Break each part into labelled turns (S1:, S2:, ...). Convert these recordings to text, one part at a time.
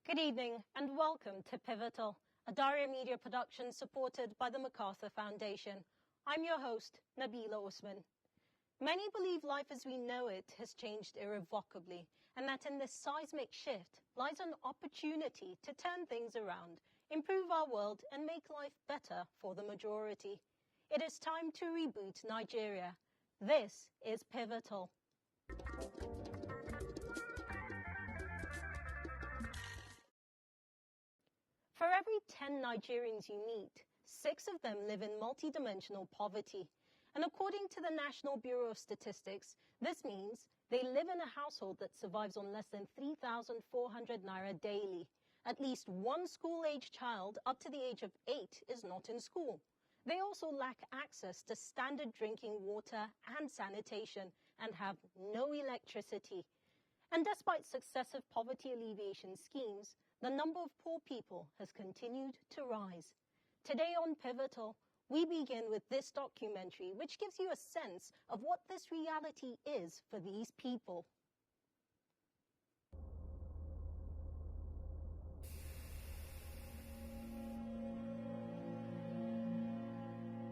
S1: Good evening and welcome to Pivotal, a Daria Media production supported by the MacArthur Foundation. I'm your host, Nabila Osman. Many believe life as we know it has changed irrevocably, and that in this seismic shift lies an opportunity to turn things around, improve our world and make life better for the majority. It is time to reboot Nigeria. This is Pivotal. For every 10 Nigerians you meet, 6 of them live in multidimensional poverty. And according to the National Bureau of Statistics, this means they live in a household that survives on less than 3,400 naira daily. At least one school-age child up to the age of 8 is not in school. They also lack access to standard drinking water and sanitation and have no electricity. And despite successive poverty alleviation schemes, the number of poor people has continued to rise. Today on Pivotal, we begin with this documentary, which gives you a sense of what this reality is for these people.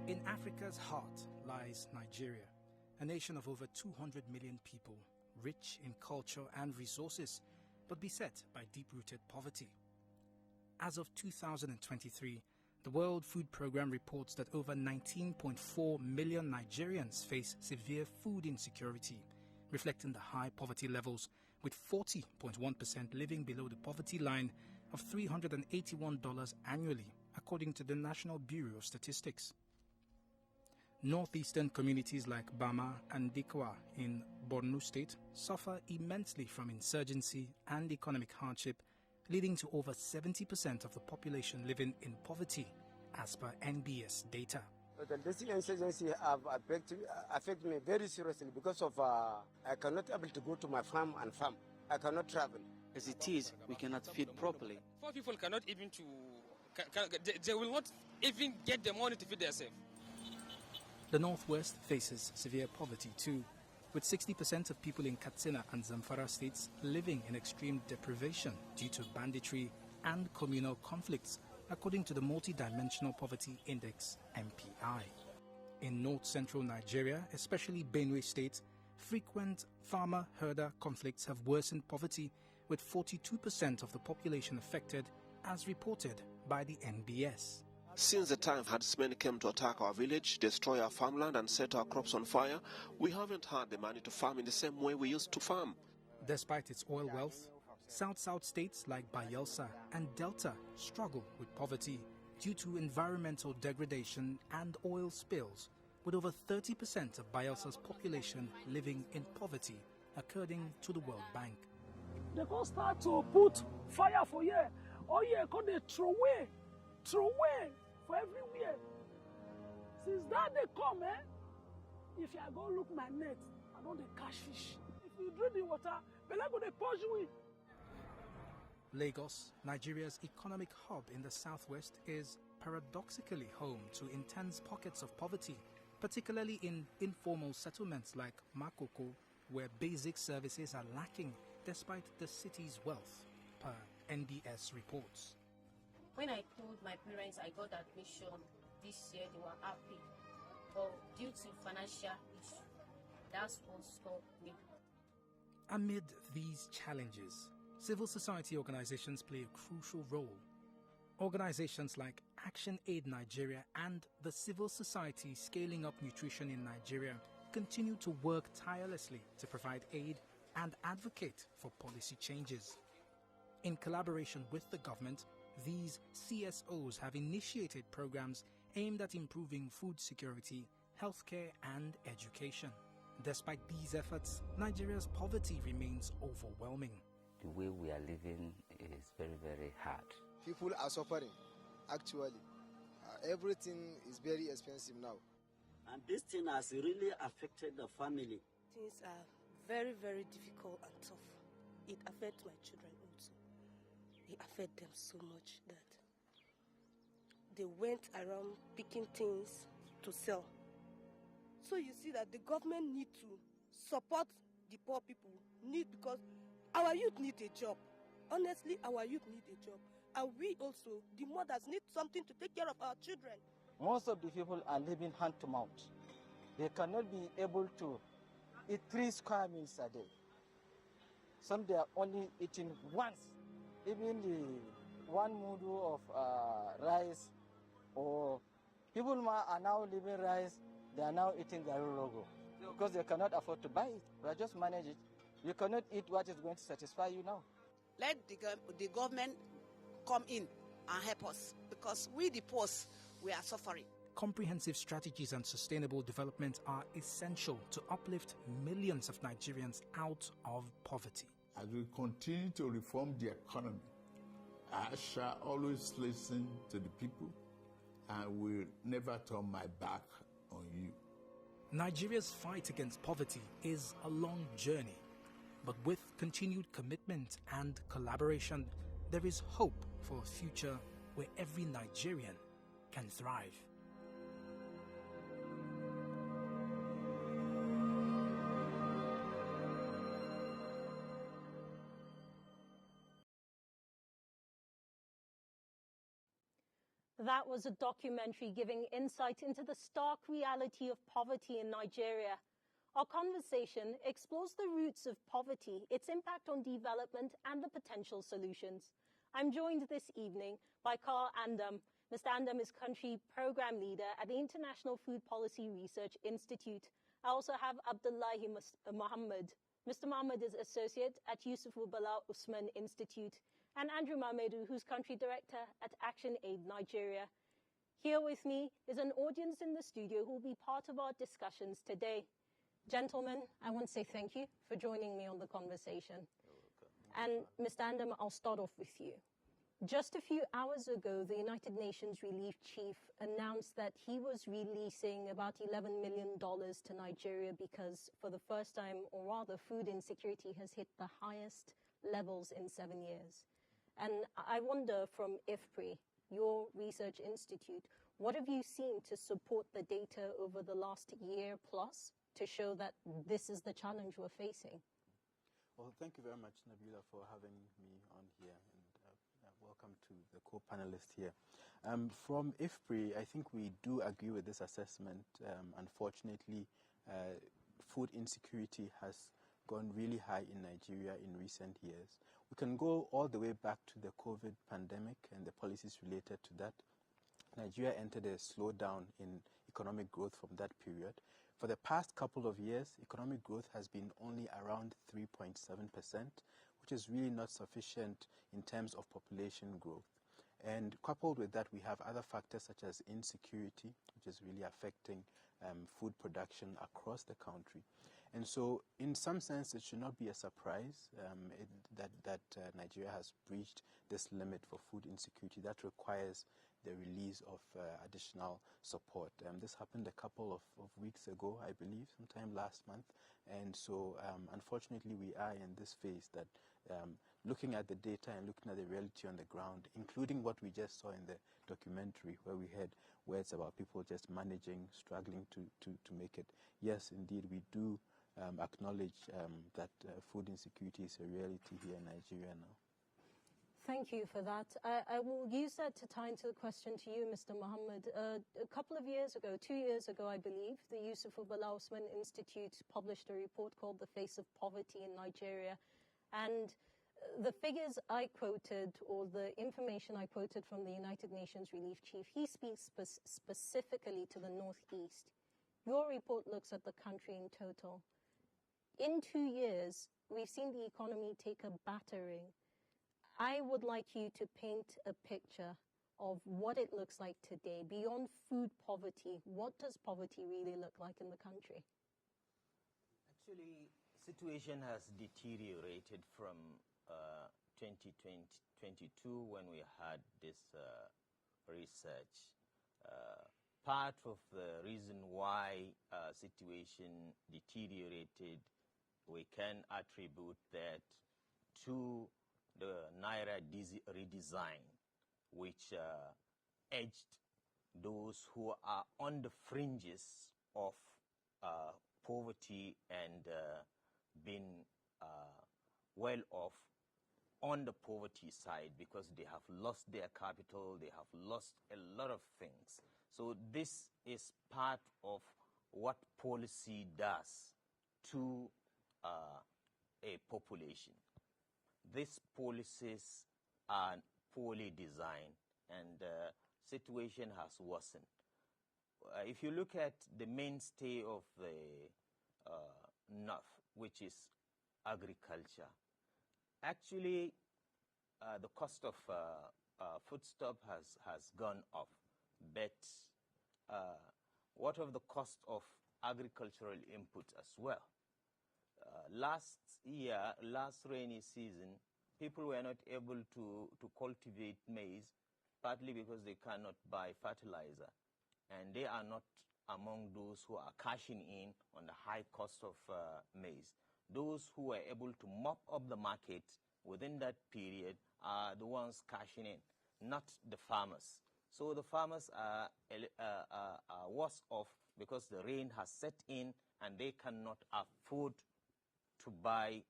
S2: In Africa's heart lies Nigeria, a nation of over 200 million people, rich in culture and resources, but beset by deep-rooted poverty. As of 2023, the World Food Programme reports that over 19.4 million Nigerians face severe food insecurity, reflecting the high poverty levels, with 40.1% living below the poverty line of $381 annually, according to the National Bureau of Statistics. Northeastern communities like Bama and Dikwa in Borno State suffer immensely from insurgency and economic hardship, leading to over 70% of the population living in poverty, as per NBS data.
S3: This insurgency have affected me very seriously because of I cannot able to go to my farm and farm. I cannot travel.
S4: As it is, we cannot feed properly.
S5: Poor people cannot even they will not even get the money to feed themselves.
S2: The Northwest faces severe poverty too, with 60% of people in Katsina and Zamfara states living in extreme deprivation due to banditry and communal conflicts, according to the Multidimensional Poverty Index, MPI. In north-central Nigeria, especially Benue State, frequent farmer-herder conflicts have worsened poverty, with 42% of the population affected, as reported by the NBS.
S6: Since the time herdsmen came to attack our village, destroy our farmland and set our crops on fire, we haven't had the money to farm in the same way we used to farm.
S2: Despite its oil wealth, South-South states like Bayelsa and Delta struggle with poverty due to environmental degradation and oil spills, with over 30% of Bayelsa's population living in poverty, according to the World Bank.
S7: They can start to put fire for here. Oh yeah, can they throw away for everywhere. Since that they come, if you go look my net, I know they catch fish. If you drink the water, they're going to push you.
S2: Lagos, Nigeria's economic hub in the southwest, is paradoxically home to intense pockets of poverty, particularly in informal settlements like Makoko, where basic services are lacking despite the city's wealth, per NBS reports.
S8: When I told my parents I got admission this year, they were happy. But due to financial issue, that's what stopped me.
S2: Amid these challenges, civil society organizations play a crucial role. Organizations like Action Aid Nigeria and the Civil Society Scaling Up Nutrition in Nigeria continue to work tirelessly to provide aid and advocate for policy changes. In collaboration with the government, these CSOs have initiated programs aimed at improving food security, healthcare, and education. Despite these efforts, Nigeria's poverty remains overwhelming.
S4: The way we are living is very, very hard.
S9: People are suffering, actually. Everything is very expensive now.
S10: And this thing has really affected the family.
S11: Things are very, very difficult and tough. It affects my children also. It affects them so much that they went around picking things to sell. So you see that the government need to support the poor people, because our youth need a job. Honestly, our youth need a job. And we also, the mothers, need something to take care of our children.
S12: Most of the people are living hand to mouth. They cannot be able to eat 3 square meals a day. Some they are only eating once. Even the 1 mudu of rice, or people are now living rice, they are now eating garu rogo because they cannot afford to buy it. They just manage it. You cannot eat what is going to satisfy you now.
S13: Let the government come in and help us, because we the poor, we are suffering.
S2: Comprehensive strategies and sustainable development are essential to uplift millions of Nigerians out of poverty.
S14: As we continue to reform the economy, I shall always listen to the people and will never turn my back on you.
S2: Nigeria's fight against poverty is a long journey, but with continued commitment and collaboration, there is hope for a future where every Nigerian can thrive.
S1: That was a documentary giving insight into the stark reality of poverty in Nigeria. Our conversation explores the roots of poverty, its impact on development, and the potential solutions. I'm joined this evening by Carl Andam. Mr. Andam is country program leader at the International Food Policy Research Institute. I also have Abdullahi Muhammad. Mr. Muhammad is associate at Yusufu Bala Usman Institute, and Andrew Mamedu, who's country director at Action Aid Nigeria. Here with me is an audience in the studio who will be part of our discussions today. Gentlemen, I want to say thank you for joining me on the conversation. And Mr. Andam, I'll start off with you. Just a few hours ago, the United Nations Relief Chief announced that he was releasing about $11 million to Nigeria because for the first time, or rather, food insecurity has hit the highest levels in 7 years. And I wonder, from IFPRI, your research institute, what have you seen to support the data over the last year plus to show that this is the challenge we're facing?
S15: Well, thank you very much, Nabila, for having me on here, and welcome to the co-panelists here. From IFPRI, I think we do agree with this assessment. Unfortunately, food insecurity has gone really high in Nigeria in recent years. We can go all the way back to the COVID pandemic and the policies related to that. Nigeria entered a slowdown in economic growth from that period. For the past couple of years, economic growth has been only around 3.7%, which is really not sufficient in terms of population growth. And coupled with that, we have other factors such as insecurity, which is really affecting food production across the country. And so, in some sense, it should not be a surprise that Nigeria has breached this limit for food insecurity. That requires the release of additional support. This happened a couple of weeks ago, I believe, sometime last month. And so, unfortunately, we are in this phase that looking at the data and looking at the reality on the ground, including what we just saw in the documentary where we heard words about people just managing, struggling to make it. Yes, indeed, we do acknowledge that food insecurity is a reality here in Nigeria now.
S1: Thank you for that. I will use that to tie into the question to you, Mr. Muhammad. A couple of years ago, 2 years ago, I believe, the Yusufu Bala Usman Institute published a report called The Face of Poverty in Nigeria. And the figures I quoted, or the information I quoted from the United Nations Relief Chief, he speaks specifically to the Northeast. Your report looks at the country in total. In 2 years, we've seen the economy take a battering. I would like you to paint a picture of what it looks like today. Beyond food poverty, what does poverty really look like in the country?
S16: Actually, situation has deteriorated from 2022 when we had this research. Part of the reason why situation deteriorated, we can attribute that to the Naira redesign, which edged those who are on the fringes of poverty and being well off on the poverty side because they have lost their capital, they have lost a lot of things. So this is part of what policy does to a population. These policies are poorly designed, and the situation has worsened. If you look at the mainstay of the North, which is agriculture, actually the cost of foodstuff has gone up, but what of the cost of agricultural input as well? Last year, last rainy season, people were not able to cultivate maize, partly because they cannot buy fertilizer, and they are not among those who are cashing in on the high cost of maize. Those who were able to mop up the market within that period are the ones cashing in, not the farmers. So the farmers are worse off because the rain has set in and they cannot afford to buy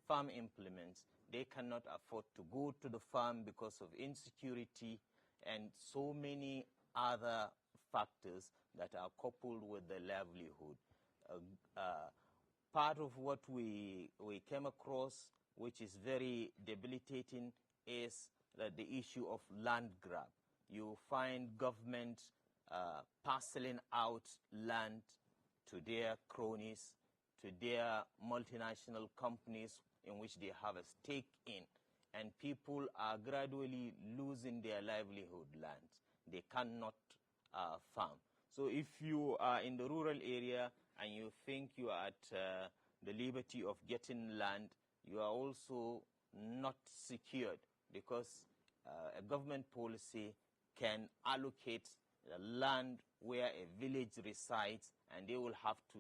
S16: farm implements. They cannot afford to go to the farm because of insecurity and so many other factors that are coupled with the livelihood. Part of what we came across, which is very debilitating, is the issue of land grab. You find government parceling out land to their cronies, to their multinational companies in which they have a stake in, and people are gradually losing their livelihood lands. They cannot farm. So if you are in the rural area and you think you are at the liberty of getting land, you are also not secured, because a government policy can allocate the land where a village resides, and they will have to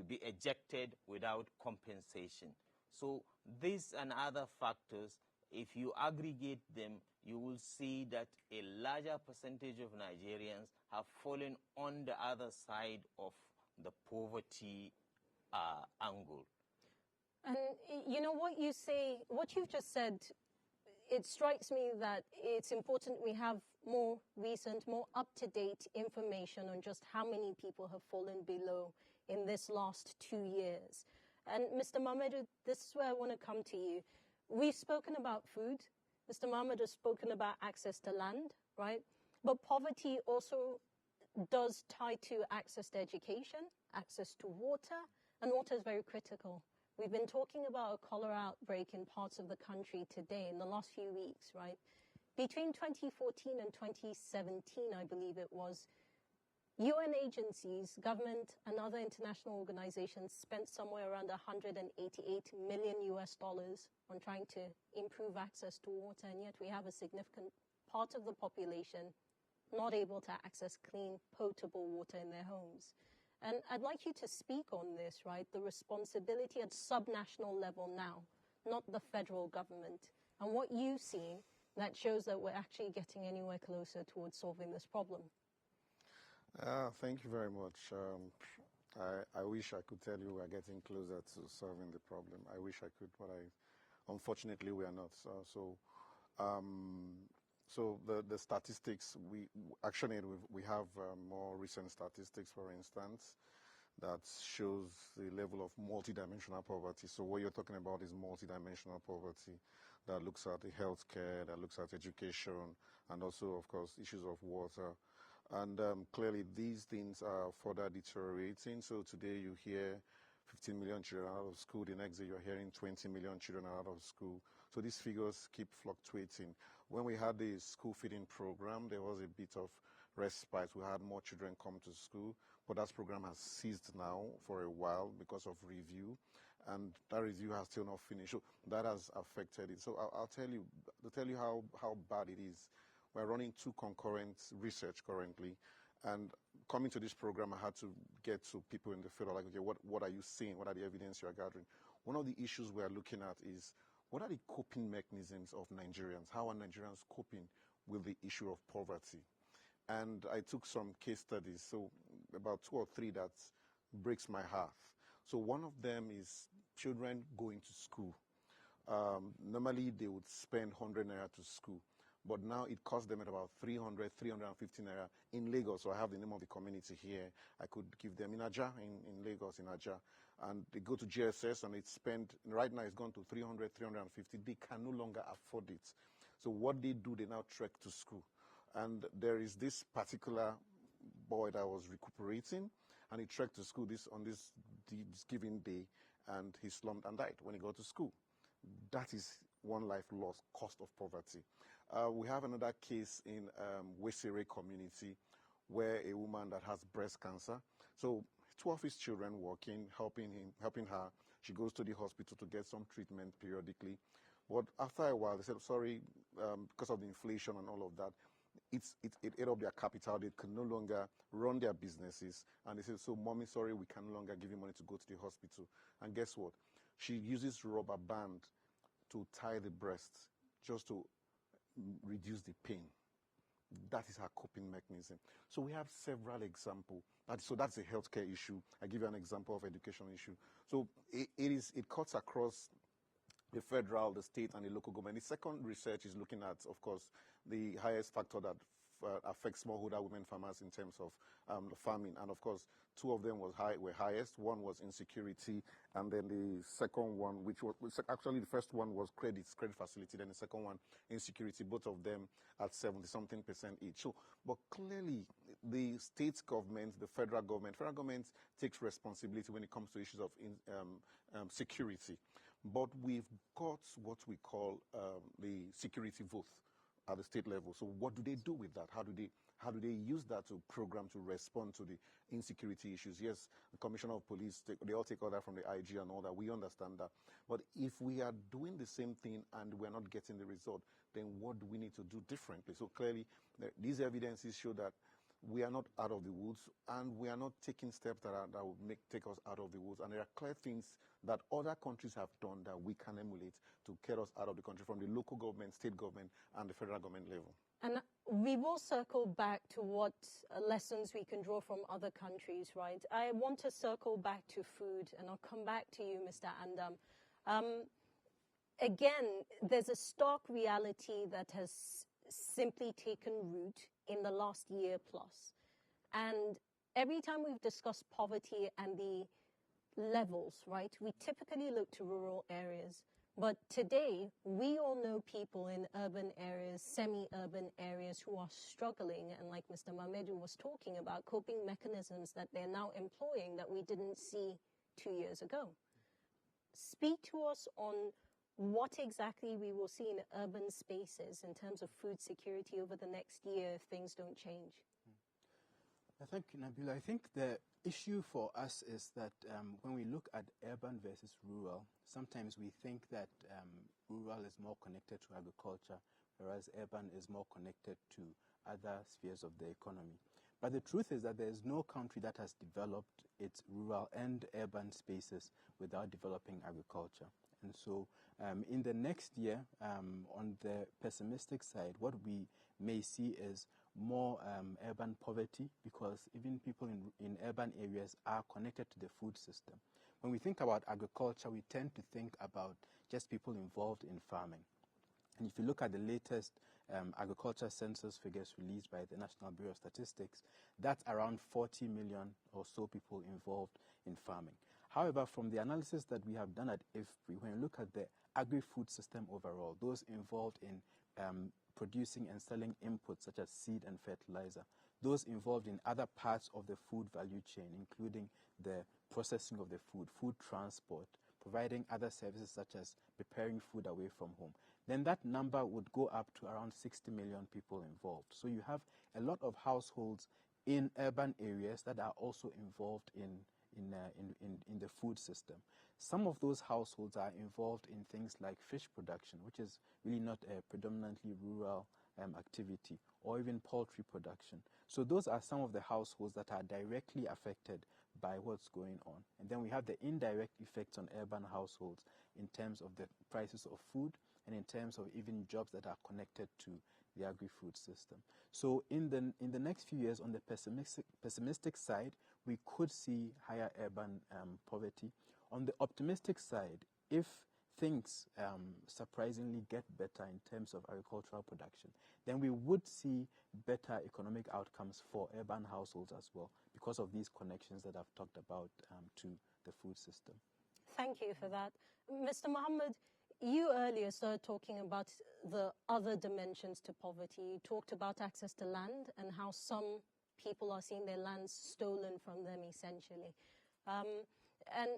S16: be ejected without compensation. So these and other factors, if you aggregate them, you will see that a larger percentage of Nigerians have fallen on the other side of the poverty angle.
S1: And you know what you say, what you've just said, it strikes me that it's important we have more recent, more up-to-date information on just how many people have fallen below in this last 2 years. And Mr. Mohammed, this is where I want to come to you. We've spoken about food. Mr. Mohammed has spoken about access to land, right? But poverty also does tie to access to education, access to water, and water is very critical. We've been talking about a cholera outbreak in parts of the country today, in the last few weeks, right? Between 2014 and 2017, I believe it was, UN agencies, government, and other international organizations spent somewhere around $188 million on trying to improve access to water, and yet we have a significant part of the population not able to access clean, potable water in their homes. And I'd like you to speak on this, right? The responsibility at subnational level now, not the federal government, and what you've seen that shows that we're actually getting anywhere closer towards solving this problem.
S17: Thank you very much. I wish I could tell you we're getting closer to solving the problem. I wish I could, but unfortunately we are not. So the statistics, we have more recent statistics, for instance, that shows the level of multidimensional poverty. So what you're talking about is multidimensional poverty that looks at the healthcare, that looks at education, and also, of course, issues of water. And clearly these things are further deteriorating. So today you hear 15 million children out of school. The next day you're hearing 20 million children out of school. So these figures keep fluctuating. When we had the school feeding program, there was a bit of respite. We had more children come to school, but that program has ceased now for a while because of review, and that review has still not finished. So that has affected it. So I'll tell you, to tell you how bad it is. We're running 2 concurrent research currently, and coming to this program, I had to get to people in the field like, okay, what are you seeing? What are the evidence you are gathering? One of the issues we are looking at is, what are the coping mechanisms of Nigerians? How are Nigerians coping with the issue of poverty? And I took some case studies, so about 2 or 3 that breaks my heart. So one of them is children going to school. Normally they would spend 100 naira to school, but now it costs them at about 300, 350 naira in Lagos. So I have the name of the community here. I could give them in Aja, in Lagos, in Aja. And they go to GSS and it's spent, right now it's gone to 300, 350. They can no longer afford it. So what they do, they now trek to school. And there is this particular boy that was recuperating, and he trekked to school on this given day, and he slumped and died when he got to school. That is one life lost, cost of poverty. We have another case in Wesere community where a woman that has breast cancer. So 2 of his children working, helping her. She goes to the hospital to get some treatment periodically. But after a while, they said, sorry, because of the inflation and all of that, it ate up their capital. They can no longer run their businesses. And they said, so mommy, sorry, we can no longer give you money to go to the hospital. And guess what? She uses rubber band to tie the breast just to reduce the pain. That is her coping mechanism. So we have several examples. So that's a healthcare issue. I give you an example of education issue. So it cuts across the federal, the state, and the local government. The second research is looking at, of course, the highest factor that affects smallholder women farmers in terms of farming. And of course, 2 of them were highest. One was insecurity, and then the second one, which was actually the first one was credit facility, then the second one, insecurity, both of them at 70-something% each. So, but clearly, the state government, the federal government takes responsibility when it comes to issues of security. But we've got what we call the security vote at the state level. So what do they do with that? How do they use that to program to respond to the insecurity issues? Yes, the Commissioner of Police, they all take order from the IG and all that. We understand that. But if we are doing the same thing and we're not getting the result, then what do we need to do differently? So clearly, these evidences show that we are not out of the woods, and we are not taking steps that will take us out of the woods. And there are clear things that other countries have done that we can emulate to get us out of the country from the local government, state government, and the federal government level. And
S1: we will circle back to what lessons we can draw from other countries, right? I want to circle back to food, and I'll come back to you, Mr. Andam. Again, there's a stark reality that has simply taken root in the last year plus. And every time we've discussed poverty and the levels, right, we typically look to rural areas. But today, we all know people in urban areas, semi-urban areas who are struggling. And like Mr. Mamedu was talking about, coping mechanisms that they're now employing that we didn't see 2 years ago. Speak to us on what exactly we will see in urban spaces in terms of food security over the next year if things don't change.
S15: Thank you, Nabila. I think the issue for us is that when we look at urban versus rural, sometimes we think that rural is more connected to agriculture, whereas urban is more connected to other spheres of the economy. But the truth is that there is no country that has developed its rural and urban spaces without developing agriculture. And so in the next year, on the pessimistic side, what we may see is more urban poverty, because even people in urban areas are connected to the food system. When we think about agriculture, we tend to think about just people involved in farming. And if you look at the latest agriculture census figures released by the National Bureau of Statistics, that's around 40 million or so people involved in farming. However, from the analysis that we have done at IFPRI, when you look at the agri-food system overall, those involved in producing and selling inputs such as seed and fertilizer, those involved in other parts of the food value chain, including the processing of the food, food transport, providing other services such as preparing food away from home, then that number would go up to around 60 million people involved. So you have a lot of households in urban areas that are also involved in the food system. Some of those households are involved in things like fish production, which is really not a predominantly rural activity, or even poultry production. So those are some of the households that are directly affected by what's going on. And then we have the indirect effects on urban households in terms of the prices of food and in terms of even jobs that are connected to the agri-food system. So in the next few years, on the pessimistic side, we could see higher urban poverty. On the optimistic side, if things surprisingly get better in terms of agricultural production, then we would see better economic outcomes for urban households as well, because of these connections that I've talked about to the food system.
S1: Thank you for that. Mr. Mohammed, you earlier started talking about the other dimensions to poverty. You talked about access to land and how some people are seeing their lands stolen from them, essentially. And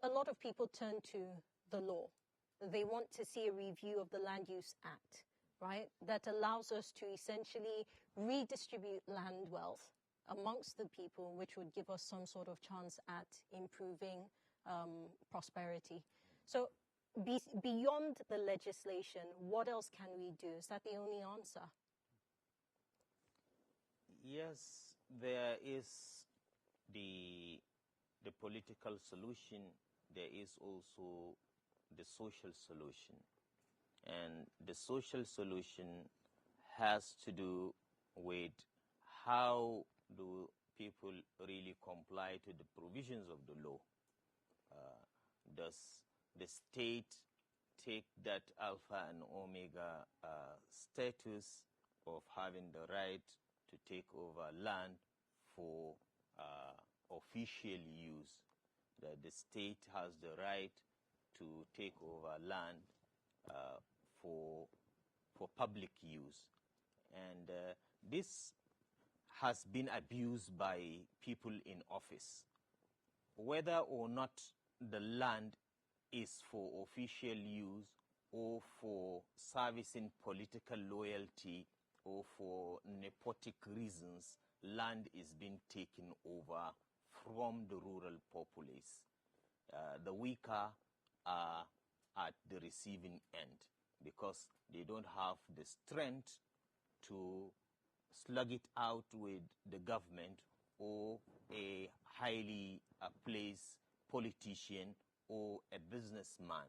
S1: a lot of people turn to the law. They want to see a review of the Land Use Act, right, that allows us to essentially redistribute land wealth amongst the people, which would give us some sort of chance at improving prosperity. So beyond the legislation, what else can we do? Is that the only answer?
S16: Yes, there is the political solution. There is also the social solution. And the social solution has to do with how do people really comply to the provisions of the law. Does the state take that alpha and omega status of having the right to take over land for official use? That the state has the right to take over land for public use. And this has been abused by people in office. Whether or not the land is for official use or for servicing political loyalty or for nepotic reasons, land is being taken over from the rural populace. The weaker are at the receiving end because they don't have the strength to slug it out with the government or a highly placed politician or a businessman.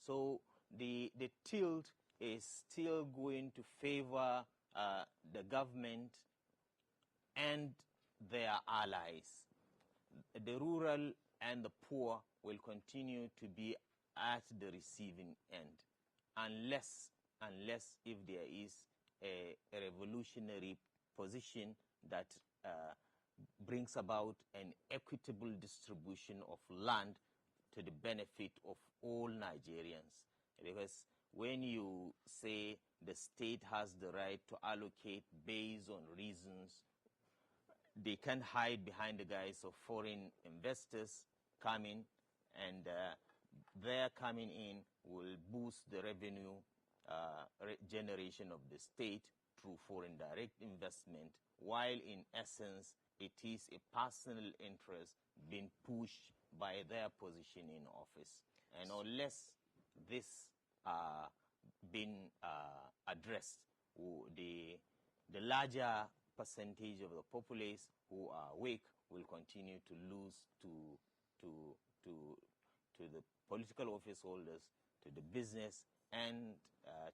S16: So the tilt is still going to favor the government and their allies. The rural and the poor will continue to be at the receiving end unless if there is a revolutionary position that brings about an equitable distribution of land to the benefit of all Nigerians. Because when you say the state has the right to allocate based on reasons, they can hide behind the guise of foreign investors coming, and their coming in will boost the revenue generation of the state through foreign direct investment, while in essence it is a personal interest being pushed by their position in office. And unless this been addressed, the larger percentage of the populace who are weak will continue to lose to the political office holders, to the business, and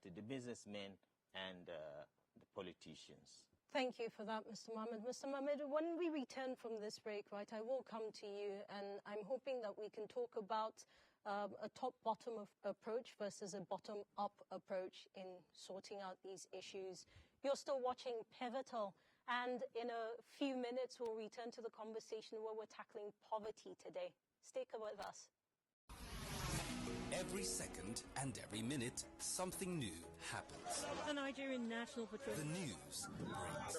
S16: to the businessmen and the politicians.
S1: Thank you for that, Mr. Mohammed. Mr. Mohammed, when we return from this break, right, I will come to you, and I'm hoping that we can talk about a top-bottom approach versus a bottom-up approach in sorting out these issues. You're still watching Pivotal, and in a few minutes we'll return to the conversation where we're tackling poverty today. Stay with us.
S18: Every second and every minute, something new happens.
S19: The Nigerian National Patrol.
S18: The news brings.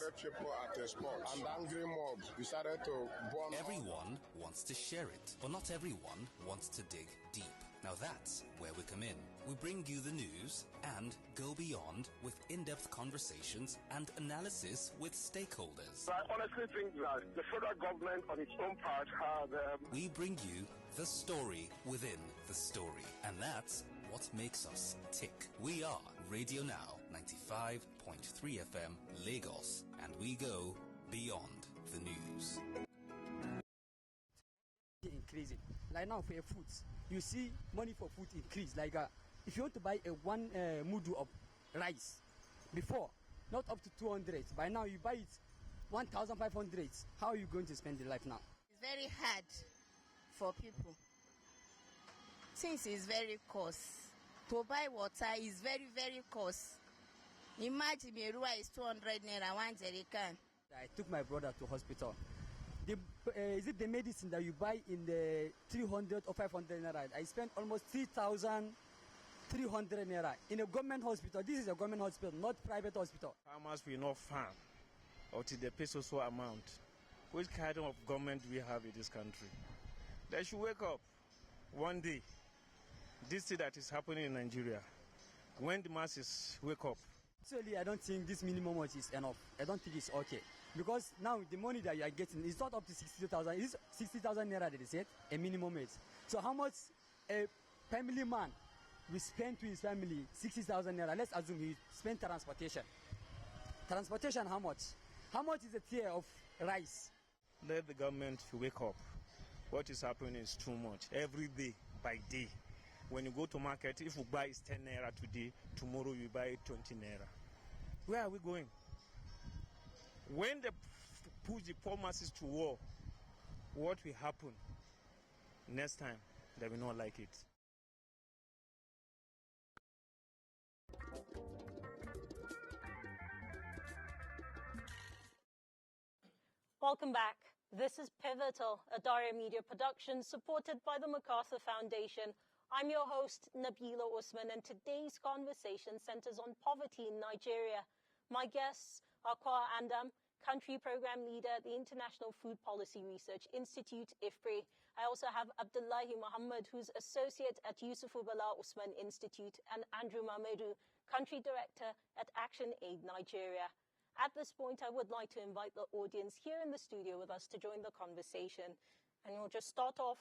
S20: And angry mob decided to bomb.
S18: Everyone wants to share it, but not everyone wants to dig deep. Now that's where we come in. We bring you the news and go beyond with in-depth conversations and analysis with stakeholders.
S20: I honestly think that the federal government on its own part has...
S18: We bring you the story within the story. And that's what makes us tick. We are Radio Now, 95.3 FM, Lagos. And we go beyond the news.
S21: Increasing. Like now for your food, you see money for food increase. Like if you want to buy a one mudu of rice, before, not up to 200, by now you buy it 1,500. How are you going to spend your life now?
S22: It's very hard for people
S3: things is very cost. To buy water is very, very cost. Imagine Merua is 200 naira, 1 jerrycan.
S21: I took my brother to hospital. Is it the medicine that you buy in the 300 or 500 naira? I spent almost 3,300 naira in a government hospital. This is a government hospital, not private hospital.
S22: Farmers will not farm until they pay so amount. Which kind of government we have in this country? They should wake up one day. This thing that is happening in Nigeria, when the masses wake up.
S21: Actually, I don't think this minimum wage is enough. I don't think it's okay. Because now the money that you are getting is not up to 60,000. It's 60,000 naira that they said, a minimum wage. So how much a family man will spend to his family? 60,000 naira. Let's assume he spent transportation. Transportation, how much? How much is a tier of rice?
S22: Let the government wake up. What is happening is too much. Every day by day. When you go to market, if you buy 10 naira today, tomorrow you buy 20 naira. Where are we going? When they push the poor masses to war, what will happen? Next time, they will not like it.
S1: Welcome back. This is Pivotal, a Daria Media production supported by the MacArthur Foundation. I'm your host, Nabila Usman, and today's conversation centers on poverty in Nigeria. My guests are Kwa Andam, Country Program Leader at the International Food Policy Research Institute, IFPRI. I also have Abdullahi Muhammad, who's Associate at Yusufubala Usman Institute, and Andrew Mamedu, Country Director at Action Aid Nigeria. At this point, I would like to invite the audience here in the studio with us to join the conversation. And we'll just start off,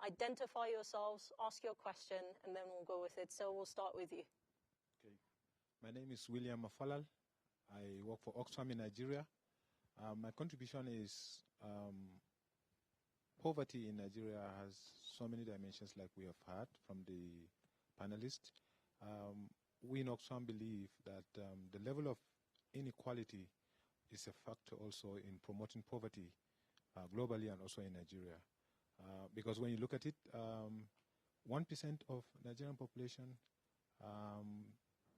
S1: identify yourselves, ask your question, and then we'll go with it. So we'll start with you.
S23: Okay. My name is William Afalal. I work for Oxfam in Nigeria. My contribution is poverty in Nigeria has so many dimensions, like we have heard from the panelists. We in Oxfam believe that the level of inequality is a factor also in promoting poverty globally and also in Nigeria. Because when you look at it, 1% of Nigerian population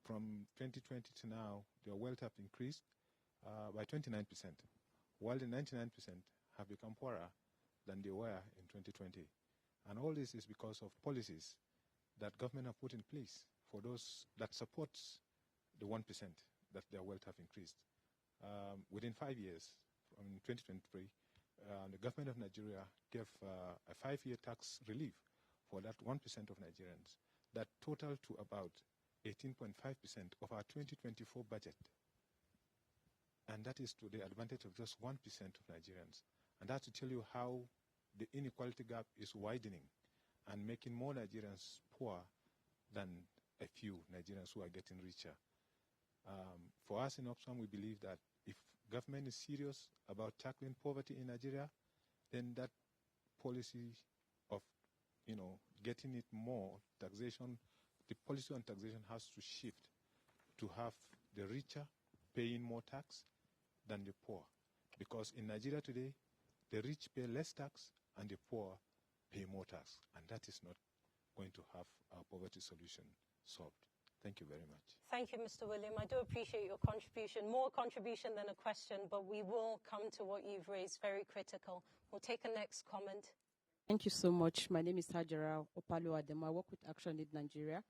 S23: from 2020 to now, their wealth have increased by 29%, while the 99% have become poorer than they were in 2020. And all this is because of policies that government have put in place for those that supports the 1% that their wealth have increased. Within 5 years, from 2023, the government of Nigeria gave a 5-year tax relief for that 1% of Nigerians that totaled to about 18.5% of our 2024 budget. And that is to the advantage of just 1% of Nigerians. And that's to tell you how the inequality gap is widening and making more Nigerians poor than a few Nigerians who are getting richer. For us in Oxfam, we believe that if government is serious about tackling poverty in Nigeria, then that policy of, getting it more taxation, the policy on taxation has to shift to have the richer paying more tax than the poor. Because in Nigeria today, the rich pay less tax and the poor pay more tax. And that is not going to have our poverty solution solved. Thank you very much.
S1: Thank you, Mr. William. I do appreciate your contribution. More contribution than a question, but we will come to what you've raised. Very critical. We'll take a next comment.
S24: Thank you so much. My name is Hajara Opalo Ademo. I work with Action Aid Nigeria.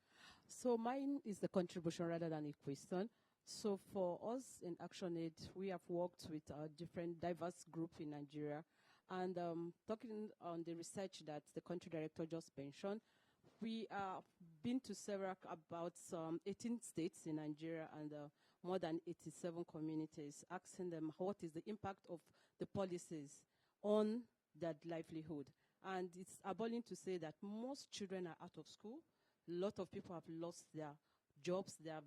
S24: So mine is the contribution rather than a question. So for us in Action Aid, we have worked with different diverse groups in Nigeria. And talking on the research that the country director just mentioned, we have been to about 18 states in Nigeria and more than 87 communities, asking them what is the impact of the policies on their livelihood. And it's appalling to say that most children are out of school. A lot of people have lost their jobs, their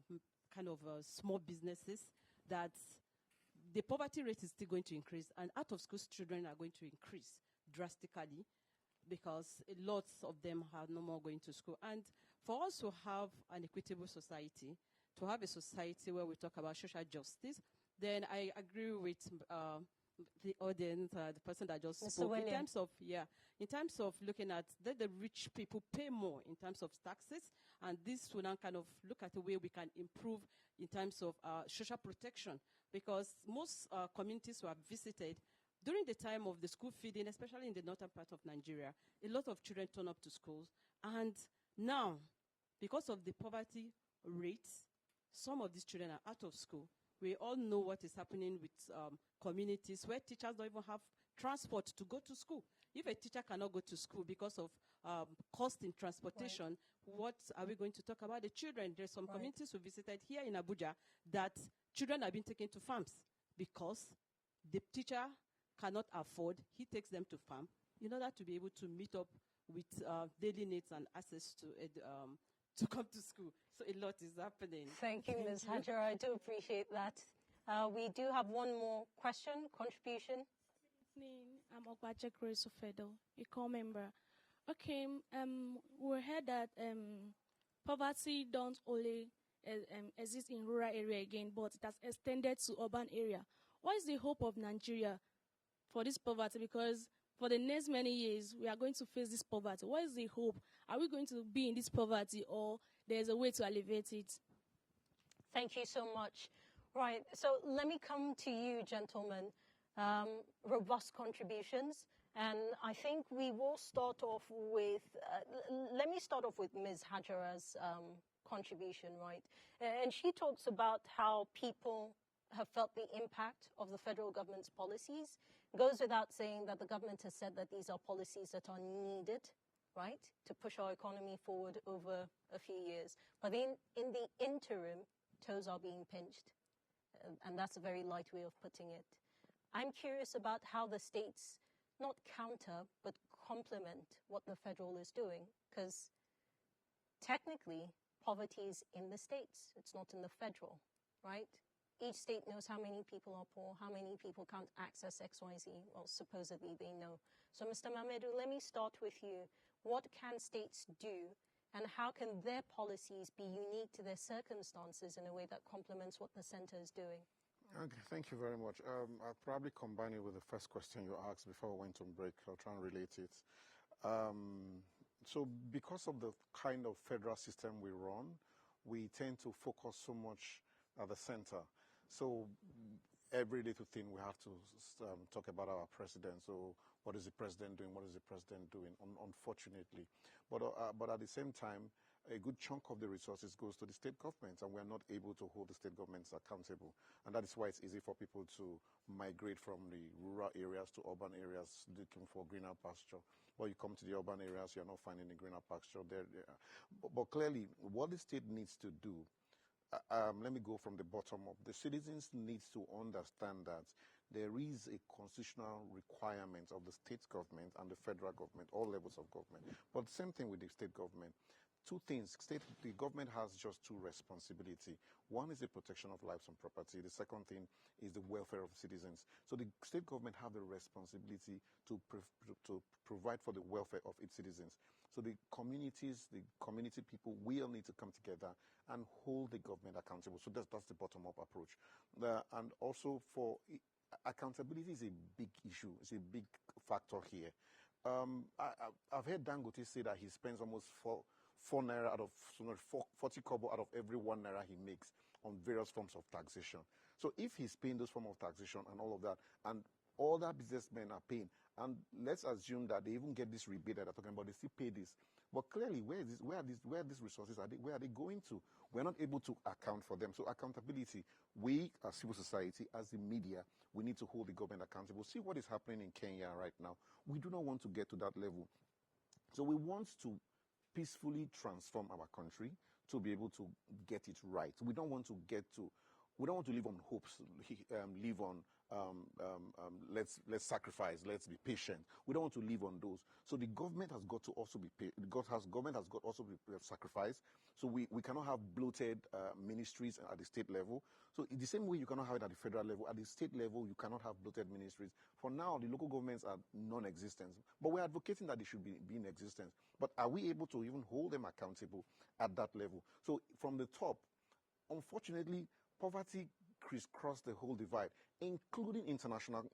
S24: kind of small businesses, that the poverty rate is still going to increase, and out of school children are going to increase drastically because lots of them are no more going to school. And for us to have an equitable society, to have a society where we talk about social justice, then I agree with the audience, the person that just
S1: Mr.
S24: spoke,
S1: William.
S24: in terms of looking at the rich people pay more in terms of taxes, and this will now kind of look at a way we can improve in terms of social protection, because most communities who have visited during the time of the school feeding, especially in the northern part of Nigeria, a lot of children turn up to schools, and now, because of the poverty rates, some of these children are out of school. We all know what is happening with communities where teachers don't even have transport to go to school. If a teacher cannot go to school because of cost in transportation, what are we going to talk about the children? There's some communities we visited here in Abuja that children have been taken to farms because the teacher cannot afford, he takes them to farm in order to be able to meet up with daily needs and access to come to school. So a lot is happening.
S1: Thank you, Ms. Hajara. I do appreciate that. We do have one more question, contribution.
S5: Good evening. I'm Ogbaje Grace Ofedo, a core member. Okay, we heard that poverty don't only exist in rural area again, but it has extended to urban area. What is the hope of Nigeria for this poverty? Because for the next many years, we are going to face this poverty. What is the hope? Are we going to be in this poverty, or there's a way to alleviate it?
S1: Thank you so much. Right, so let me come to you, gentlemen. Robust contributions. And I think we will start off with, let me start off with Ms. Hajara's contribution, right? And she talks about how people have felt the impact of the federal government's policies. Goes without saying that the government has said that these are policies that are needed, right, to push our economy forward over a few years. But in the interim, toes are being pinched. And that's a very light way of putting it. I'm curious about how the states not counter, but complement what the federal is doing. Because technically, poverty is in the states. It's not in the federal, right? Each state knows how many people are poor, how many people can't access XYZ. Well, supposedly they know. So, Mr. Mamedu, let me start with you. What can states do, and how can their policies be unique to their circumstances in a way that complements what the center is doing?
S17: Okay, thank you very much. I'll probably combine it with the first question you asked before we went on break. I'll try and relate it. So because of the kind of federal system we run, we tend to focus so much at the center. So every little thing we have to talk about our president. So what is the president doing? What is the president doing? Unfortunately. But at the same time, a good chunk of the resources goes to the state governments, and we are not able to hold the state governments accountable. And that is why it's easy for people to migrate from the rural areas to urban areas looking for greener pasture. But you come to the urban areas, you're not finding the greener pasture there. But clearly, what the state needs to do, let me go from the bottom up. The citizens need to understand that there is a constitutional requirement of the state government and the federal government, all levels of government. But the same thing with the state government. Two things. The government has just two responsibilities. One is the protection of lives and property. The second thing is the welfare of citizens. So the state government have the responsibility to provide for the welfare of its citizens. So the communities, the community people will need to come together and hold the government accountable. So that's the bottom-up approach. And also for accountability is a big issue. It's a big factor here. I've heard Dangote say that he spends almost 4 naira out of 40 kobo out of every 1 naira he makes on various forms of taxation. So if he's paying those forms of taxation and all of that, and other businessmen are paying, and let's assume that they even get this rebate that they're talking about, they still pay this. But clearly, where are these resources? Where are they going to? We're not able to account for them. So accountability, we as civil society, as the media, we need to hold the government accountable. See what is happening in Kenya right now. We do not want to get to that level. So we want to peacefully transform our country to be able to get it right. We don't want to live on hopes, live on let's sacrifice, let's be patient. We don't want to live on those. So the government has got to also be government has got also be sacrificed. So we cannot have bloated ministries at the state level. So in the same way you cannot have it at the federal level, at the state level you cannot have bloated ministries. For now, the local governments are non-existent, but we're advocating that they should be in existence. But are we able to even hold them accountable at that level? So from the top, unfortunately, poverty crisscross the whole divide, including international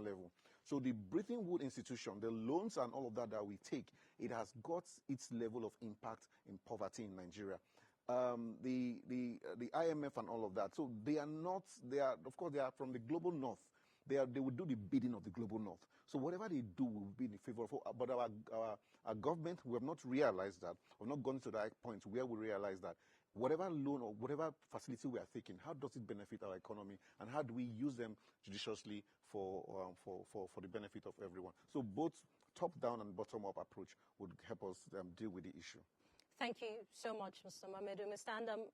S17: level. So the Bretton Woods institution, the loans and all of that we take, it has got its level of impact in poverty in Nigeria. The IMF and all of that. So they are from the global north. They will do the bidding of the global north. So whatever they do will be in favor of. But our government, we have not realized that. We've not gone to that point where we realize that whatever loan or whatever facility we are taking, how does it benefit our economy, and how do we use them judiciously for the benefit of everyone? So both top-down and bottom-up approach would help us deal with the issue.
S1: Thank you so much, Mr. Mamedu. Mr. Andam,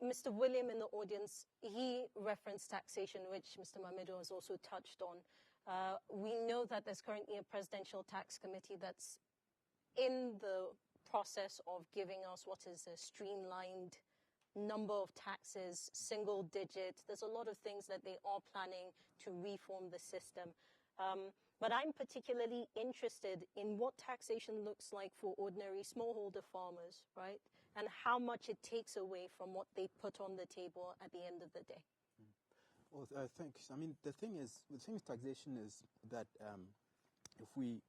S1: Mr. William in the audience, he referenced taxation, which Mr. Mamedu has also touched on. We know that there's currently a presidential tax committee that's in the process of giving us what is a streamlined number of taxes, single digit. There's a lot of things that they are planning to reform the system. But I'm particularly interested in what taxation looks like for ordinary smallholder farmers, right? And how much it takes away from what they put on the table at the end of the day.
S15: Well, thanks. I mean, the thing with taxation is that if we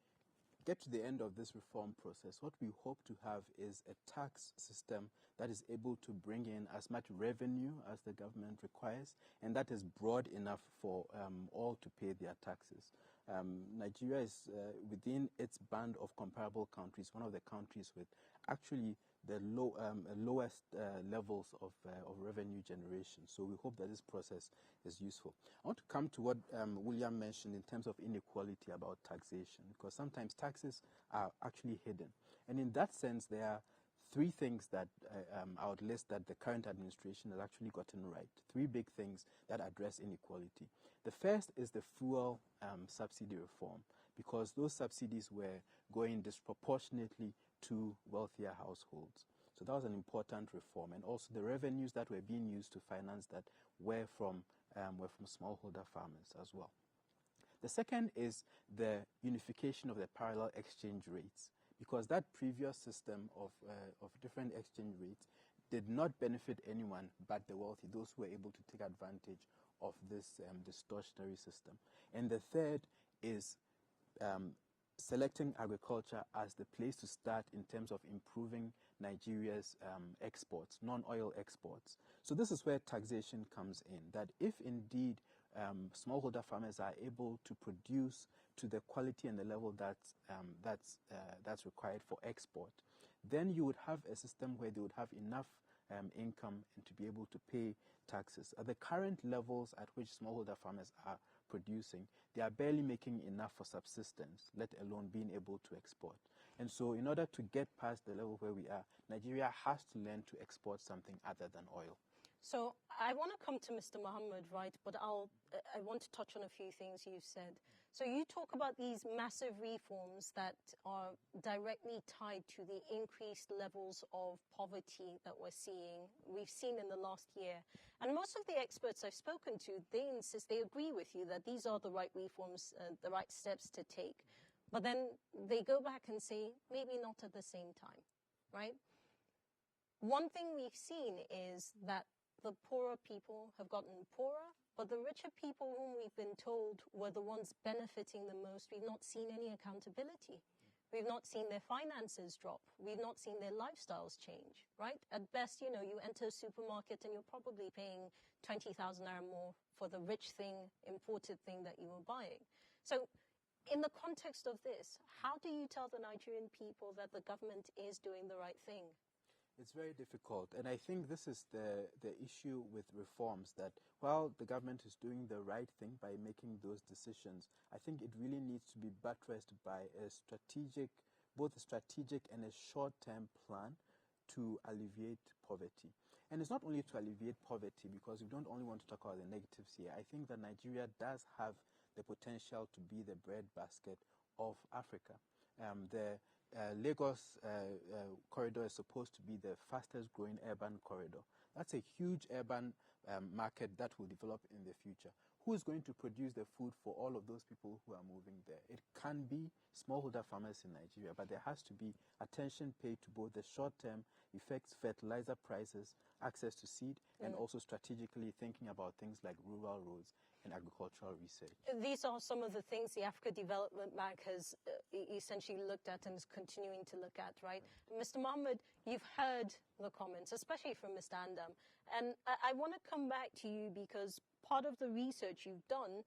S15: get to the end of this reform process, what we hope to have is a tax system that is able to bring in as much revenue as the government requires, and that is broad enough for all to pay their taxes. Nigeria is within its band of comparable countries, one of the countries with actually the lowest levels of revenue generation. So we hope that this process is useful. I want to come to what William mentioned in terms of inequality about taxation, because sometimes taxes are actually hidden. And in that sense, there are three things that I would list that the current administration has actually gotten right. Three big things that address inequality. The first is the fuel subsidy reform, because those subsidies were going disproportionately to wealthier households. So that was an important reform. And also the revenues that were being used to finance that were from smallholder farmers as well. The second is the unification of the parallel exchange rates, because that previous system of different exchange rates did not benefit anyone but the wealthy, those who were able to take advantage of this distortionary system. And the third is selecting agriculture as the place to start in terms of improving Nigeria's exports, non-oil exports. So this is where taxation comes in, that if indeed smallholder farmers are able to produce to the quality and the level that's required for export, then you would have a system where they would have enough income and to be able to pay taxes. At the current levels at which smallholder farmers are producing, they are barely making enough for subsistence, let alone being able to export. And so in order to get past the level where we are, Nigeria has to learn to export something other than oil.
S1: So I want to come to Mr. Muhammad, right? But I want to touch on a few things you said. So you talk about these massive reforms that are directly tied to the increased levels of poverty that we've seen in the last year. And most of the experts I've spoken to, they agree with you that these are the right reforms, the right steps to take. But then they go back and say, maybe not at the same time, right? One thing we've seen is that the poorer people have gotten poorer, but the richer people whom we've been told were the ones benefiting the most, we've not seen any accountability. We've not seen their finances drop. We've not seen their lifestyles change, right? At best, you enter a supermarket and you're probably paying 20,000 naira more for the rich thing, imported thing that you were buying. So in the context of this, how do you tell the Nigerian people that the government is doing the right thing?
S15: It's very difficult, and I think this is the issue with reforms, that while the government is doing the right thing by making those decisions, I think it really needs to be buttressed by both a strategic and a short-term plan to alleviate poverty. And it's not only to alleviate poverty, because we don't only want to talk about the negatives here. I think that Nigeria does have the potential to be the breadbasket of Africa. The Lagos corridor is supposed to be the fastest growing urban corridor. That's a huge urban market that will develop in the future. Who is going to produce the food for all of those people who are moving there? It can be smallholder farmers in Nigeria, but there has to be attention paid to both the short-term affects fertilizer prices, access to seed, and also strategically thinking about things like rural roads and agricultural research.
S1: These are some of the things the Africa Development Bank has essentially looked at and is continuing to look at, right? Mr. Mohammed, you've heard the comments, especially from Mr. Andam. And I want to come back to you because part of the research you've done,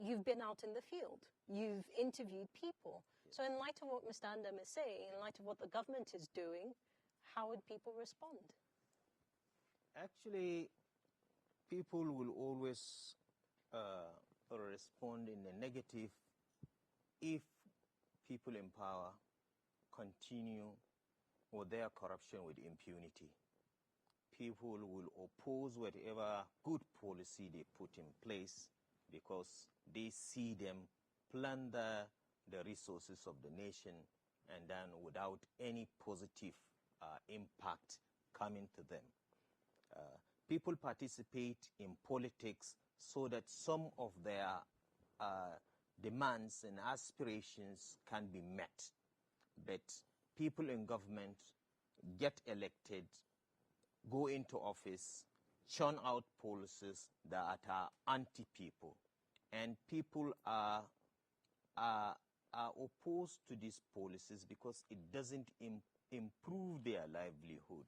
S1: you've been out in the field. You've interviewed people. So in light of what Mr. Andam is saying, in light of what the government is doing, how would people respond?
S16: Actually, people will always respond in the negative if people in power continue with their corruption with impunity. People will oppose whatever good policy they put in place because they see them plunder the resources of the nation and then without any positive impact coming to them. People participate in politics so that some of their demands and aspirations can be met. But people in government get elected, go into office, churn out policies that are anti-people. And people are opposed to these policies because it doesn't improve their livelihood.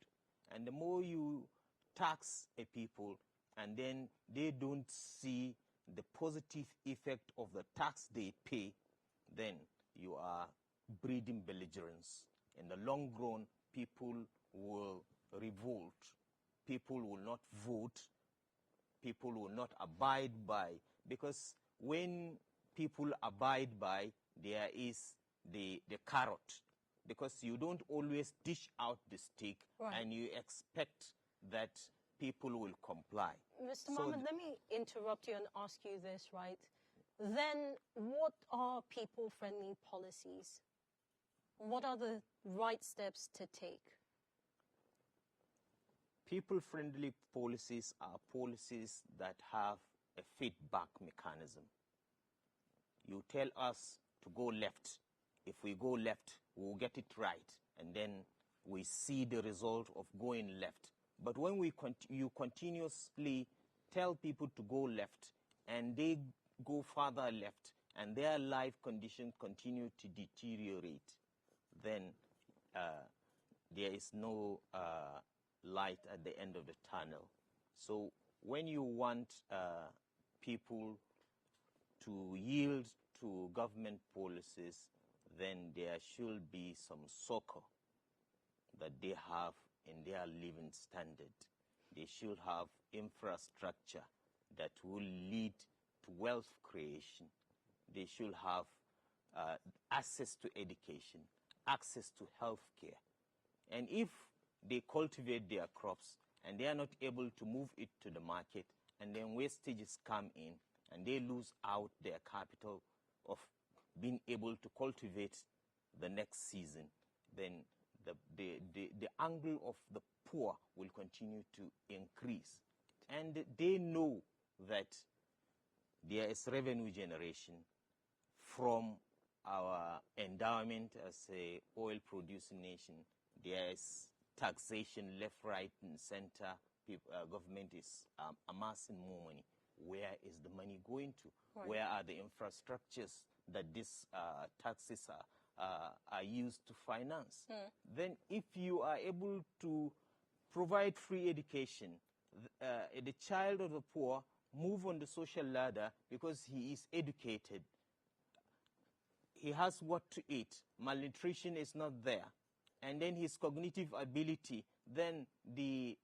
S16: And the more you tax a people and then they don't see the positive effect of the tax they pay, then you are breeding belligerence. In the long run, people will revolt. People will not vote. People will not abide by. Because when people abide by, there is the carrot. Because you don't always dish out the stick and you expect that people will comply.
S1: Mr. Mohammed, let me interrupt you and ask you this, right? Then what are people-friendly policies? What are the right steps to take?
S16: People-friendly policies are policies that have a feedback mechanism. You tell us to go left. If we go left, we'll get it right. And then we see the result of going left. But when you continuously tell people to go left and they go further left and their life conditions continue to deteriorate, then there is no light at the end of the tunnel. So when you want people to yield to government policies, then there should be some succor that they have in their living standard. They should have infrastructure that will lead to wealth creation. They should have access to education, access to health care. And if they cultivate their crops and they are not able to move it to the market, and then wastages come in and they lose out their capital of being able to cultivate the next season, then the angle of the poor will continue to increase. And they know that there is revenue generation from our endowment as a oil-producing nation. There is taxation left, right, and center. Government is amassing more money. Where is the money going to? Right. Where are the infrastructures that these taxes are used to finance? Then if you are able to provide free education, the child of the poor move on the social ladder because he is educated. He has what to eat. Malnutrition is not there. And then his cognitive ability, then the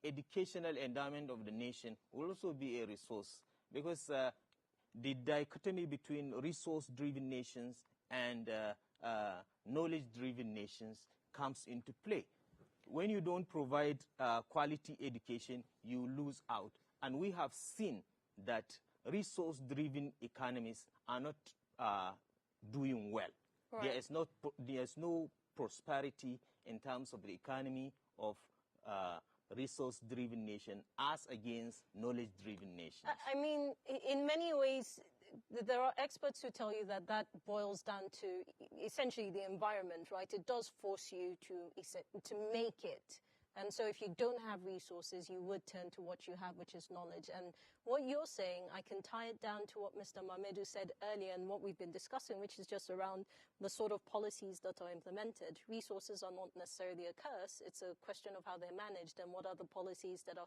S16: educational endowment of the nation will also be a resource. Because the dichotomy between resource-driven nations and knowledge-driven nations comes into play. When you don't provide quality education, you lose out. And we have seen that resource-driven economies are not doing well. Right. There is no prosperity in terms of the economy of resource-driven nation as against knowledge-driven nations.
S1: I mean, in many ways, there are experts who tell you that that boils down to essentially the environment, right? It does force you to make it. And so if you don't have resources, you would turn to what you have, which is knowledge. And what you're saying, I can tie it down to what Mr. Mamedu said earlier and what we've been discussing, which is just around the sort of policies that are implemented. Resources are not necessarily a curse. It's a question of how they're managed and what are the policies that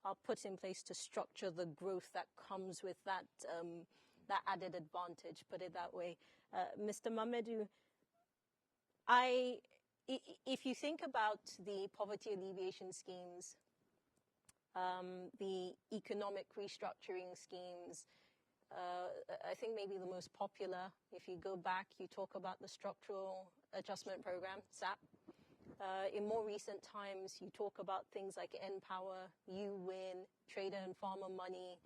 S1: are put in place to structure the growth that comes with that added advantage, put it that way. Mr. Mamedu, if you think about the poverty alleviation schemes, the economic restructuring schemes, I think maybe the most popular, if you go back, you talk about the Structural Adjustment Program, SAP. In more recent times, you talk about things like Empower, You Win, Trader and Farmer Money.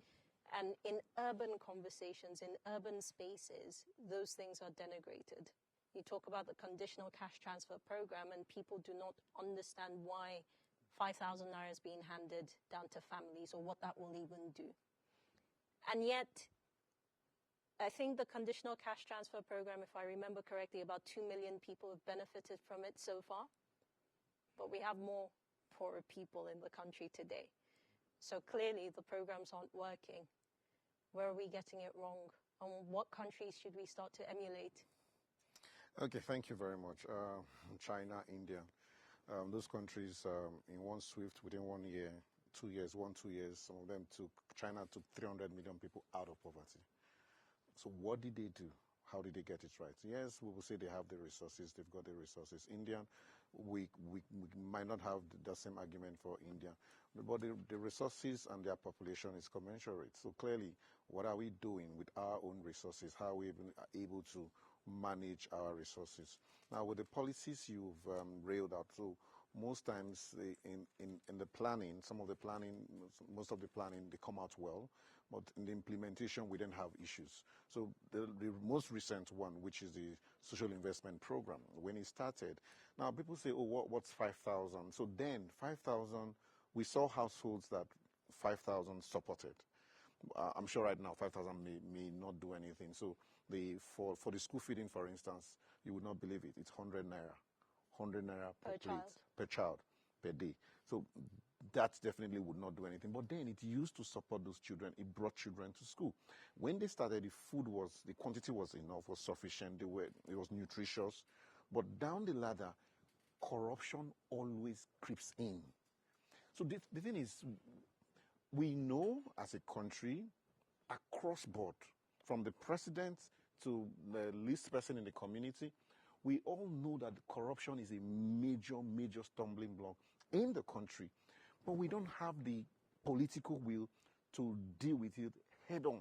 S1: And in urban conversations, in urban spaces, those things are denigrated. You talk about the conditional cash transfer program and people do not understand why 5,000 naira is being handed down to families or what that will even do. And yet, I think the conditional cash transfer program, if I remember correctly, about 2 million people have benefited from it so far. But we have more poorer people in the country today. So clearly the programs aren't working. Where are we getting it wrong? And what countries should we start to emulate?
S17: Okay, thank you very much. China, India, those countries in one swift, within 1 year, 2 years, 2 years, some of them China took 300 million people out of poverty. So what did they do? How did they get it right? Yes, we will say they have the resources, they've got the resources. India, we might not have the same argument for India, but the resources and their population is commensurate. So clearly, what are we doing with our own resources? How are we able to manage our resources? Now, with the policies you've railed out, so most times in the planning, most of the planning, they come out well, but in the implementation, we then have issues. So the most recent one, which is the social investment program, when it started, now people say, oh, what's 5,000? So then 5,000, we saw households that 5,000 supported. I'm sure right now 5,000 may not do anything. So for the school feeding, for instance, you would not believe it. It's 100 naira. 100 naira per child, per day. So that definitely would not do anything. But then it used to support those children. It brought children to school. When they started, the quantity was enough, was sufficient. It was nutritious. But down the ladder, corruption always creeps in. So the thing is, we know as a country, across board, from the president to the least person in the community, we all know that corruption is a major, major stumbling block in the country. But we don't have the political will to deal with it head on.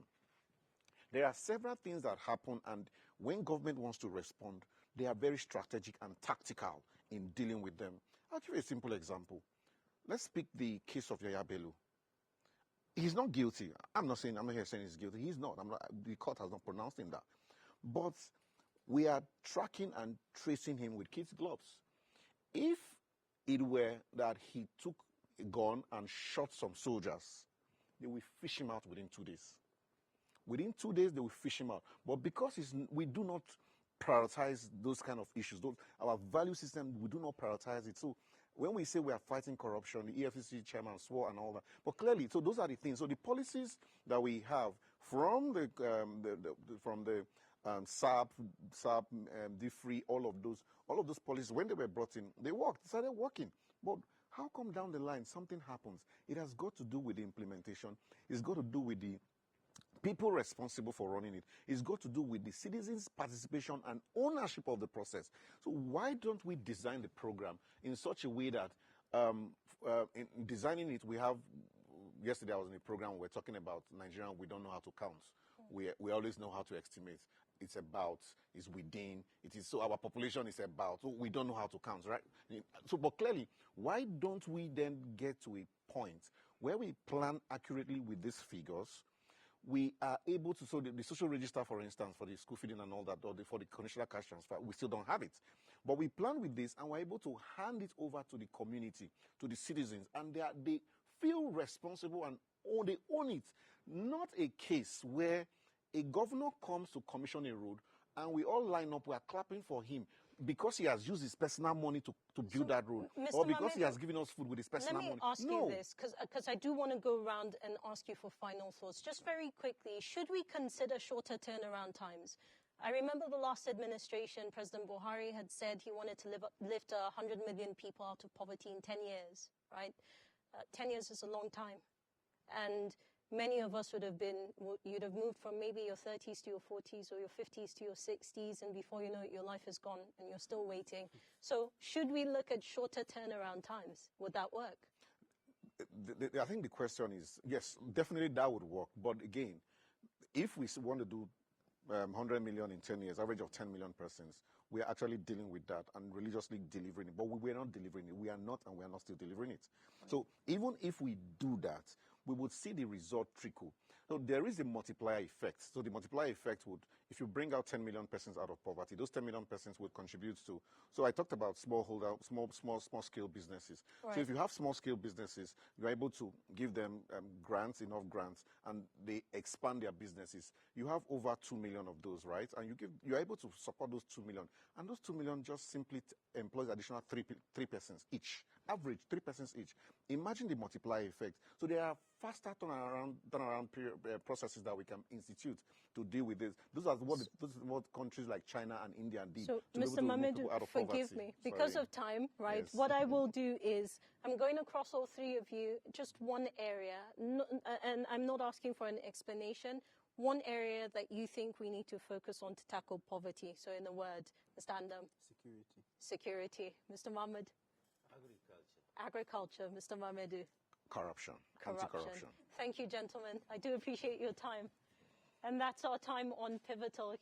S17: There are several things that happen, and when government wants to respond, they are very strategic and tactical in dealing with them. I'll give you a simple example. Let's pick the case of Yaya Bello. He's not guilty. I'm not here saying he's guilty. He's not. The court has not pronounced him that. But we are tracking and tracing him with kids' gloves. If it were that he took a gun and shot some soldiers, they will fish him out within 2 days. Within 2 days, they will fish him out. But because we do not prioritize those kind of issues, our value system, we do not prioritize it. So when we say we are fighting corruption, the EFCC chairman swore and all that. But clearly, so those are the things. So the policies that we have from the SAP, D-Free, all of those policies, when they were brought in, they worked, started working. But how come down the line something happens? It has got to do with the implementation. It's got to do with the people responsible for running it. It's got to do with the citizens' participation and ownership of the process. So why don't we design the program in such a way that in designing it, we have, yesterday I was in a program where we're talking about Nigerian, we don't know how to count. We always know how to estimate. It's about, it's within, it is, so our population is about, so we don't know how to count, right? So, but clearly, why don't we then get to a point where we plan accurately with these figures? We are able to, so the social register, for instance, for the school feeding and all that, or for the conditional cash transfer, we still don't have it. But we plan with this, and we're able to hand it over to the community, to the citizens, and they feel responsible and they own it. Not a case where A governor comes to commission a road, and we all line up, we are clapping for him because he has used his personal money to build that road,
S1: Mr.
S17: or because he
S1: Mamedu,
S17: has given us food with his personal money.
S1: Let me ask you this, because I do want to go around and ask you for final thoughts. Just very quickly, should we consider shorter turnaround times? I remember the last administration, President Buhari had said he wanted to lift 100 million people out of poverty in 10 years, right? 10 years is a long time. And many of us you'd have moved from maybe your 30s to your 40s or your 50s to your 60s, and before you know it, your life is gone and you're still waiting. So should we look at shorter turnaround times? Would that work?
S17: I think the question is, yes, definitely that would work. But again, if we want to do 100 million in 10 years, average of 10 million persons, we are actually dealing with that and religiously delivering it. But we are not delivering it. We are not, and we are not still delivering it. Right. So even if we do that, we would see the result trickle. So there is a multiplier effect. So the multiplier effect would, if you bring out 10 million persons out of poverty, those 10 million persons would contribute to, so I talked about small scale businesses. Right. So if you have small scale businesses, you're able to give them enough grants, and they expand their businesses. You have over 2 million of those, right? And you're able to support those 2 million. And those 2 million just simply employs additional three persons each. Average 3 persons each. Imagine the multiplier effect. So there are faster turnaround processes that we can institute to deal with this. Those are what countries like China and India did.
S1: So, Mr. Mamedu, forgive me. Because of time, right, yes. What I will do is I'm going across all three of you, just one area, and I'm not asking for an explanation, one area that you think we need to focus on to tackle poverty. So in a word, Mr. Andam. Security. Mr. Mohammed. Agriculture. Mr. Mamedu.
S17: Corruption. Anti-corruption.
S1: Thank you, gentlemen. I do appreciate your time. And that's our time on Pivotal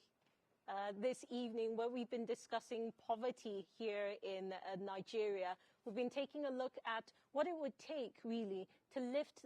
S1: this evening, where we've been discussing poverty here in Nigeria. We've been taking a look at what it would take, really, to lift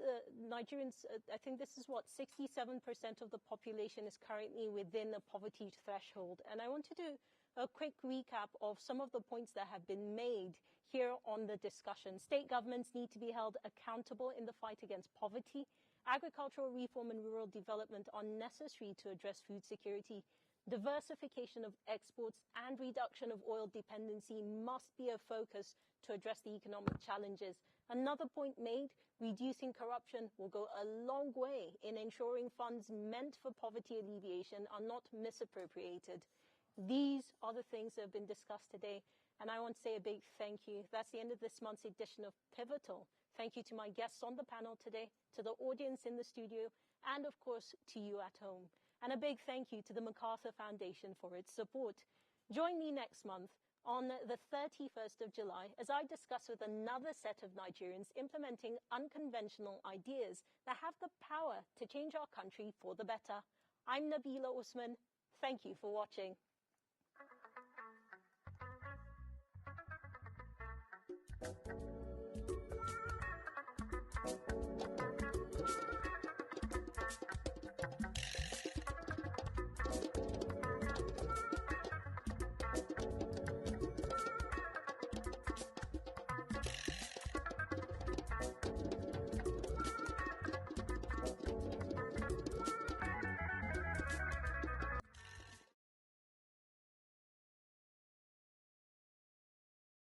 S1: Nigerians. I think this is what 67% of the population is currently within the poverty threshold. And I want to do a quick recap of some of the points that have been made here on the discussion. State governments need to be held accountable in the fight against poverty. Agricultural reform and rural development are necessary to address food security. Diversification of exports and reduction of oil dependency must be a focus to address the economic challenges. Another point made, reducing corruption will go a long way in ensuring funds meant for poverty alleviation are not misappropriated. These are the things that have been discussed today, and I want to say a big thank you. That's the end of this month's edition of Pivotal. Thank you to my guests on the panel today, to the audience in the studio, and of course to you at home. And a big thank you to the MacArthur Foundation for its support. Join me next month on the 31st of July as I discuss with another set of Nigerians implementing unconventional ideas that have the power to change our country for the better. I'm Nabila Usman. Thank you for watching.